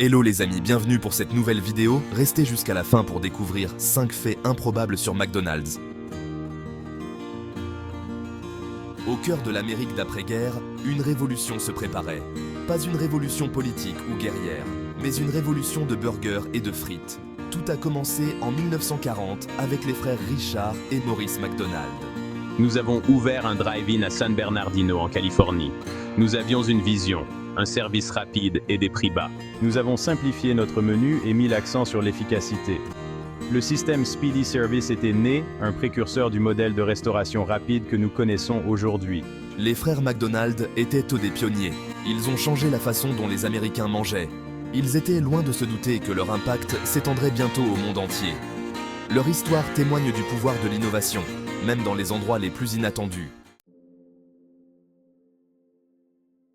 Hello les amis, bienvenue pour cette nouvelle vidéo. Restez jusqu'à la fin pour découvrir 5 faits improbables sur McDonald's. Au cœur de l'Amérique d'après-guerre, une révolution se préparait. Pas une révolution politique ou guerrière, mais une révolution de burgers et de frites. Tout a commencé en 1940 avec les frères Richard et Maurice McDonald. Nous avons ouvert un drive-in à San Bernardino en Californie. Nous avions une vision, un service rapide et des prix bas. Nous avons simplifié notre menu et mis l'accent sur l'efficacité. Le système Speedy Service était né, un précurseur du modèle de restauration rapide que nous connaissons aujourd'hui. Les frères McDonald étaient des pionniers. Ils ont changé la façon dont les Américains mangeaient. Ils étaient loin de se douter que leur impact s'étendrait bientôt au monde entier. Leur histoire témoigne du pouvoir de l'innovation, même dans les endroits les plus inattendus.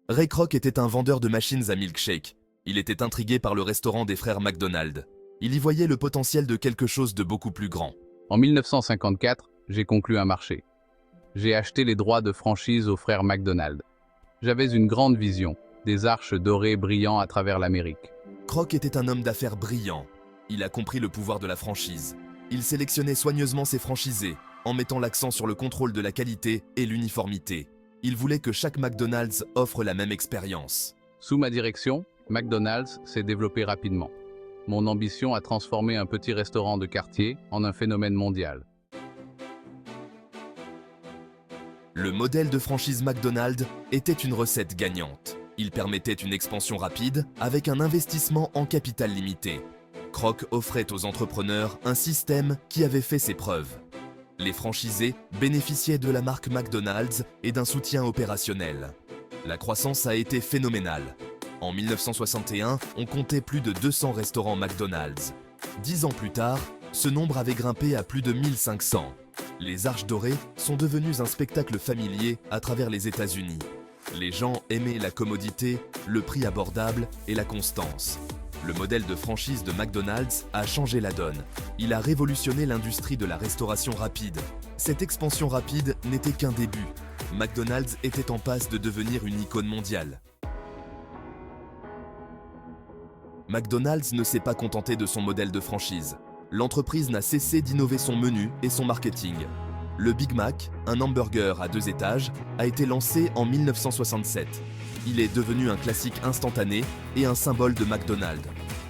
Ray Kroc était un vendeur de machines à milkshake. Il était intrigué par le restaurant des frères McDonald. Il y voyait le potentiel de quelque chose de beaucoup plus grand. En 1954, j'ai conclu un marché. J'ai acheté les droits de franchise aux frères McDonald. J'avais une grande vision, des arches dorées brillant à travers l'Amérique. Kroc était un homme d'affaires brillant. Il a compris le pouvoir de la franchise. Il sélectionnait soigneusement ses franchisés, en mettant l'accent sur le contrôle de la qualité et l'uniformité. Il voulait que chaque McDonald's offre la même expérience. Sous ma direction, McDonald's s'est développé rapidement. Mon ambition a transformé un petit restaurant de quartier en un phénomène mondial. Le modèle de franchise McDonald's était une recette gagnante. Il permettait une expansion rapide avec un investissement en capital limité. Kroc offrait aux entrepreneurs un système qui avait fait ses preuves. Les franchisés bénéficiaient de la marque McDonald's et d'un soutien opérationnel. La croissance a été phénoménale. En 1961, on comptait plus de 200 restaurants McDonald's. 10 ans plus tard, ce nombre avait grimpé à plus de 1500. Les arches dorées sont devenues un spectacle familier à travers les États-Unis. Les gens aimaient la commodité, le prix abordable et la constance. Le modèle de franchise de McDonald's a changé la donne. Il a révolutionné l'industrie de la restauration rapide. Cette expansion rapide n'était qu'un début. McDonald's était en passe de devenir une icône mondiale. McDonald's ne s'est pas contenté de son modèle de franchise. L'entreprise n'a cessé d'innover son menu et son marketing. Le Big Mac, un hamburger à 2 étages, a été lancé en 1967. Il est devenu un classique instantané et un symbole de McDonald's.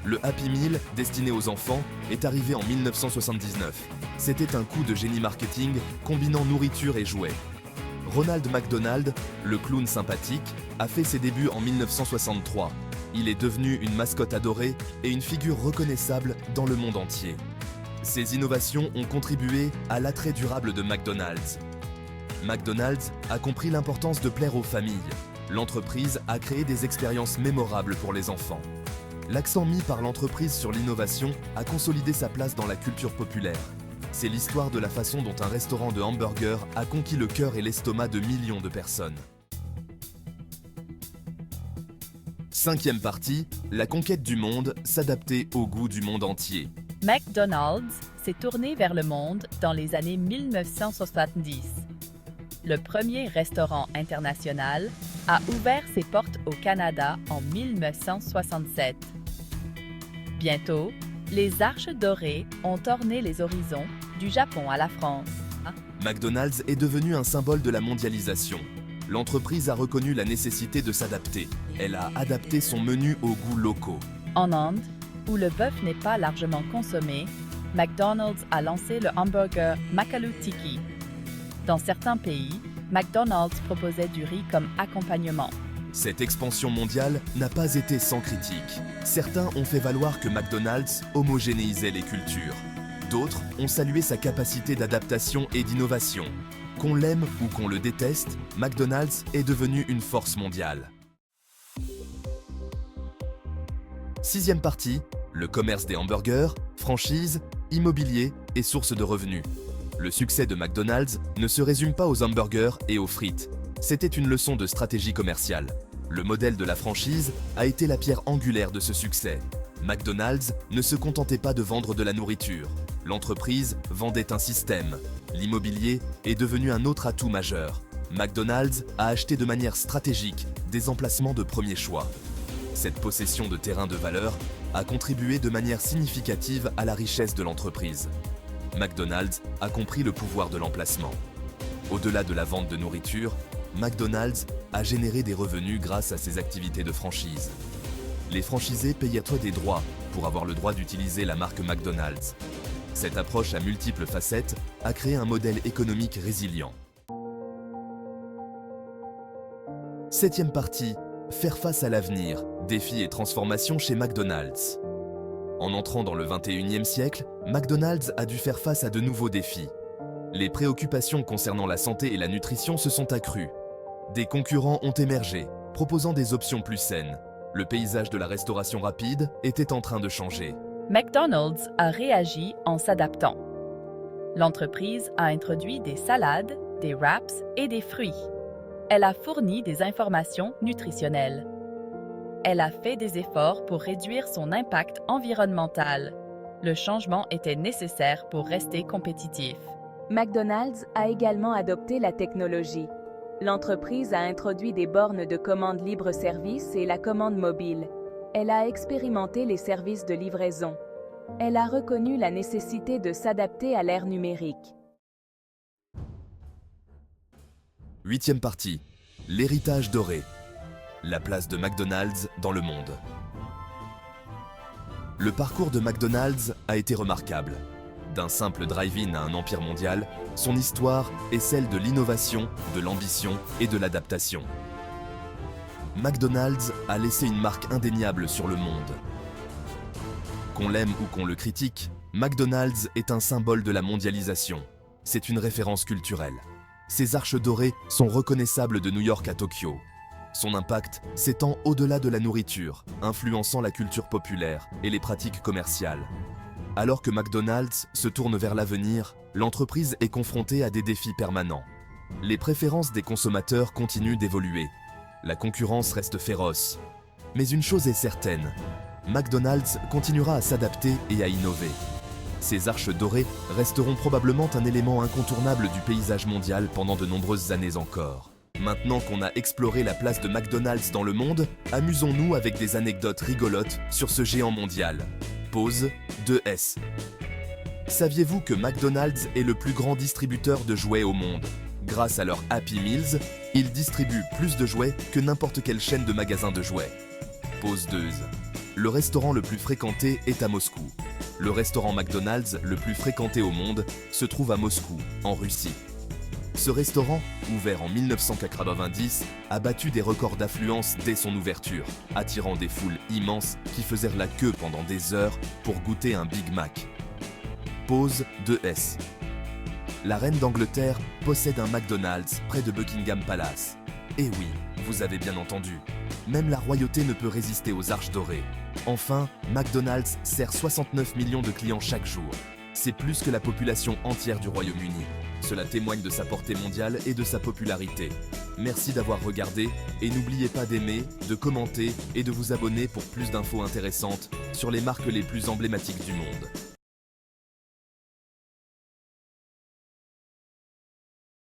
Le Happy Meal, destiné aux enfants, est arrivé en 1979. C'était un coup de génie marketing combinant nourriture et jouets. Ronald McDonald, le clown sympathique, a fait ses débuts en 1963. Il est devenu une mascotte adorée et une figure reconnaissable dans le monde entier. Ces innovations ont contribué à l'attrait durable de McDonald's. McDonald's a compris l'importance de plaire aux familles. L'entreprise a créé des expériences mémorables pour les enfants. L'accent mis par l'entreprise sur l'innovation a consolidé sa place dans la culture populaire. C'est l'histoire de la façon dont un restaurant de hamburgers a conquis le cœur et l'estomac de millions de personnes. 5e partie, la conquête du monde, s'adapter au goût du monde entier. McDonald's s'est tourné vers le monde dans les années 1970. Le premier restaurant international a ouvert ses portes au Canada en 1967. Bientôt, les arches dorées ont orné les horizons du Japon à la France. McDonald's est devenu un symbole de la mondialisation. L'entreprise a reconnu la nécessité de s'adapter. Elle a adapté son menu aux goûts locaux. En Inde, où le bœuf n'est pas largement consommé, McDonald's a lancé le hamburger Makalu Tiki. Dans certains pays, McDonald's proposait du riz comme accompagnement. Cette expansion mondiale n'a pas été sans critique. Certains ont fait valoir que McDonald's homogénéisait les cultures. D'autres ont salué sa capacité d'adaptation et d'innovation. Qu'on l'aime ou qu'on le déteste, McDonald's est devenu une force mondiale. 6e partie, le commerce des hamburgers, franchise, immobilier et source de revenus. Le succès de McDonald's ne se résume pas aux hamburgers et aux frites. C'était une leçon de stratégie commerciale. Le modèle de la franchise a été la pierre angulaire de ce succès. McDonald's ne se contentait pas de vendre de la nourriture. L'entreprise vendait un système. L'immobilier est devenu un autre atout majeur. McDonald's a acheté de manière stratégique des emplacements de premier choix. Cette possession de terrains de valeur a contribué de manière significative à la richesse de l'entreprise. McDonald's a compris le pouvoir de l'emplacement. Au-delà de la vente de nourriture, McDonald's a généré des revenus grâce à ses activités de franchise. Les franchisés payaient des droits pour avoir le droit d'utiliser la marque McDonald's. Cette approche à multiples facettes a créé un modèle économique résilient. Septième partie, faire face à l'avenir, défis et transformations chez McDonald's. En entrant dans le 21e siècle, McDonald's a dû faire face à de nouveaux défis. Les préoccupations concernant la santé et la nutrition se sont accrues. Des concurrents ont émergé, proposant des options plus saines. Le paysage de la restauration rapide était en train de changer. McDonald's a réagi en s'adaptant. L'entreprise a introduit des salades, des wraps et des fruits. Elle a fourni des informations nutritionnelles. Elle a fait des efforts pour réduire son impact environnemental. Le changement était nécessaire pour rester compétitif. McDonald's a également adopté la technologie. L'entreprise a introduit des bornes de commande libre-service et la commande mobile. Elle a expérimenté les services de livraison. Elle a reconnu la nécessité de s'adapter à l'ère numérique. Huitième partie, l'héritage doré. La place de McDonald's dans le monde. Le parcours de McDonald's a été remarquable. D'un simple drive-in à un empire mondial, son histoire est celle de l'innovation, de l'ambition et de l'adaptation. McDonald's a laissé une marque indéniable sur le monde. Qu'on l'aime ou qu'on le critique, McDonald's est un symbole de la mondialisation. C'est une référence culturelle. Ses arches dorées sont reconnaissables de New York à Tokyo. Son impact s'étend au-delà de la nourriture, influençant la culture populaire et les pratiques commerciales. Alors que McDonald's se tourne vers l'avenir, l'entreprise est confrontée à des défis permanents. Les préférences des consommateurs continuent d'évoluer. La concurrence reste féroce. Mais une chose est certaine, McDonald's continuera à s'adapter et à innover. Ces arches dorées resteront probablement un élément incontournable du paysage mondial pendant de nombreuses années encore. Maintenant qu'on a exploré la place de McDonald's dans le monde, amusons-nous avec des anecdotes rigolotes sur ce géant mondial. Pause 2S. Saviez-vous que McDonald's est le plus grand distributeur de jouets au monde? Grâce à leur Happy Meals, ils distribuent plus de jouets que n'importe quelle chaîne de magasins de jouets. Pause 2. Le restaurant le plus fréquenté est à Moscou. Le restaurant McDonald's le plus fréquenté au monde se trouve à Moscou, en Russie. Ce restaurant, ouvert en 1990, a battu des records d'affluence dès son ouverture, attirant des foules immenses qui faisaient la queue pendant des heures pour goûter un Big Mac. Pause 2S. La reine d'Angleterre possède un McDonald's près de Buckingham Palace. Et oui, vous avez bien entendu, même la royauté ne peut résister aux arches dorées. Enfin, McDonald's sert 69 millions de clients chaque jour. C'est plus que la population entière du Royaume-Uni. Cela témoigne de sa portée mondiale et de sa popularité. Merci d'avoir regardé et n'oubliez pas d'aimer, de commenter et de vous abonner pour plus d'infos intéressantes sur les marques les plus emblématiques du monde.